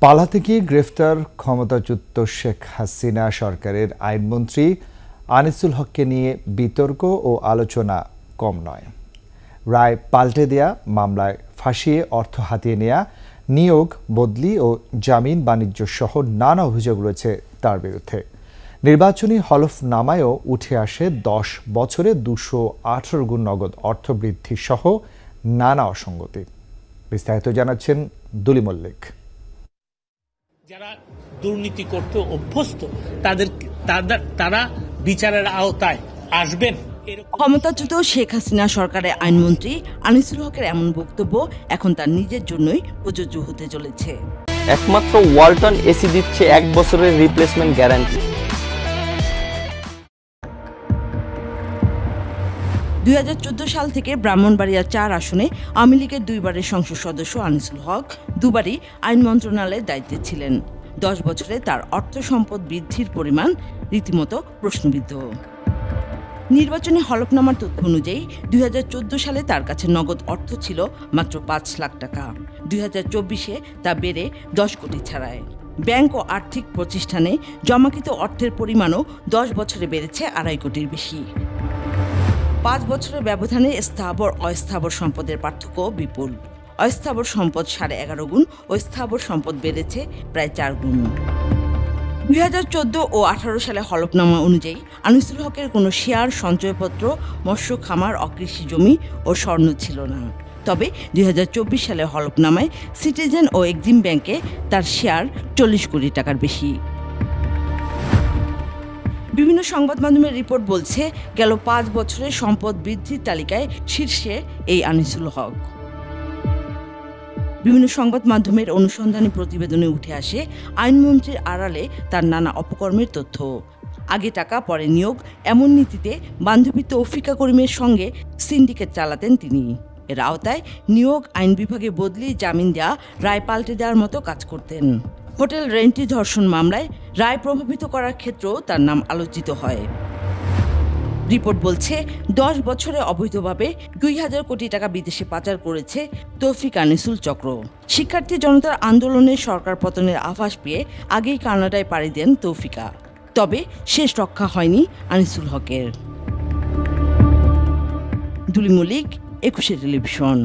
পালাতে গিয়ে গ্রেফতার ক্ষমতাচ্যুত শেখ হাসিনা সরকারের আইনমন্ত্রী আনিসুল হককে নিয়ে বিতর্ক ও আলোচনা কম নয়। রায় পাল্টে দেয়া, মামলায় ফাঁসিয়ে অর্থ হাতিয়ে নেয়া, নিয়োগ, বদলি ও জামিন বাণিজ্য সহ নানা অভিযোগ রয়েছে তার বিরুদ্ধে। নির্বাচনী হলফনামায়ও উঠে আসে 10 বছরে 218 গুণ নগদ অর্থ বৃদ্ধি সহ নানা অসঙ্গতি। বিস্তারিত জানাচ্ছেন দুলি মল্লিক। যারা দুর্নীতি করতে অভ্যস্ত তারা বিচারের আওতায় আসবেন। ক্ষমতাচ্যুত শেখ হাসিনা সরকারের আইনমন্ত্রী আনিসুল হকের এমন বক্তব্য এখন তার নিজের জন্যই প্রযোজ্য হতে চলেছে। একমাত্র ওয়ালটন এসি দিচ্ছে 1 বছরের রিপ্লেসমেন্ট গ্যারান্টি। 2014 সাল থেকে ব্রাহ্মণবাড়িয়া 4 আসনে আওয়ামী লীগের 2 বারের সংসদ সদস্য আনিসুল হক 2 বারই আইন মন্ত্রণালয়ের দায়িত্বে ছিলেন। 10 বছরে তার অর্থ সম্পদ বৃদ্ধির পরিমাণ রীতিমতো প্রশ্নবিদ্ধ। নির্বাচনী হলফনামার তথ্য অনুযায়ী 2014 সালে তার কাছে নগদ অর্থ ছিল মাত্র 5 লাখ টাকা। 2024-এ তা বেড়ে 10 কোটি ছাড়ায়। ব্যাংক ও আর্থিক প্রতিষ্ঠানে জমাকৃত অর্থের পরিমাণও 10 বছরে বেড়েছে 2.5 কোটির বেশি। 5 বছরের ব্যবধানে স্থাবর অস্থাবর সম্পদের পার্থক্য বিপুল। অস্থাবর সম্পদ 11.5 গুণ ও স্থাবর সম্পদ বেড়েছে প্রায় 4 গুণ। 2014 ও 18 সালে হলফনামা অনুযায়ী আনিসুল হকের কোনো শেয়ার, সঞ্চয়পত্র, মৎস্য খামার, অকৃষি জমি ও স্বর্ণ ছিল না। তবে 2024 সালে হলফনামায় সিটিজেন ও এক্সিম ব্যাংকে তার শেয়ার 40 কোটি টাকার বেশি। বিভিন্ন সংবাদ মাধ্যমের রিপোর্ট বলছে, গেল 5 বছরে সম্পদ বৃদ্ধির তালিকায় শীর্ষে এই আনিসুল হক। বিভিন্ন সংবাদ মাধ্যমের অনুসন্ধানী প্রতিবেদনে উঠে আসে আইনমন্ত্রীর আড়ালে তার নানা অপকর্মের তথ্য। আগে টাকা পরে নিয়োগ, এমন নীতিতে বান্ধবী তৌফিকা করিমের সঙ্গে সিন্ডিকেট চালাতেন তিনি। এর আওতায় নিয়োগ, আইন বিভাগে বদলি, জামিন দেওয়া, রায় পাল্টে দেওয়ার মতো কাজ করতেন। হোটেল রেন্টি ধর্ষণ মামলায় রায় প্রভাবিত করার ক্ষেত্রেও তার নাম আলোচিত হয়। রিপোর্ট বলছে, 10 বছরে অবৈধভাবে 2000 কোটি টাকা বিদেশে পাচার করেছে তৌফিক আনিসুল চক্র। শিক্ষার্থী জনতার আন্দোলনে সরকার পতনের আভাস পেয়ে আগেই কানাডায় পাড়ি দেন তৌফিকা। তবে শেষ রক্ষা হয়নি আনিসুল হকের। দুলি মল্লিক, 21 টেলিভিশন।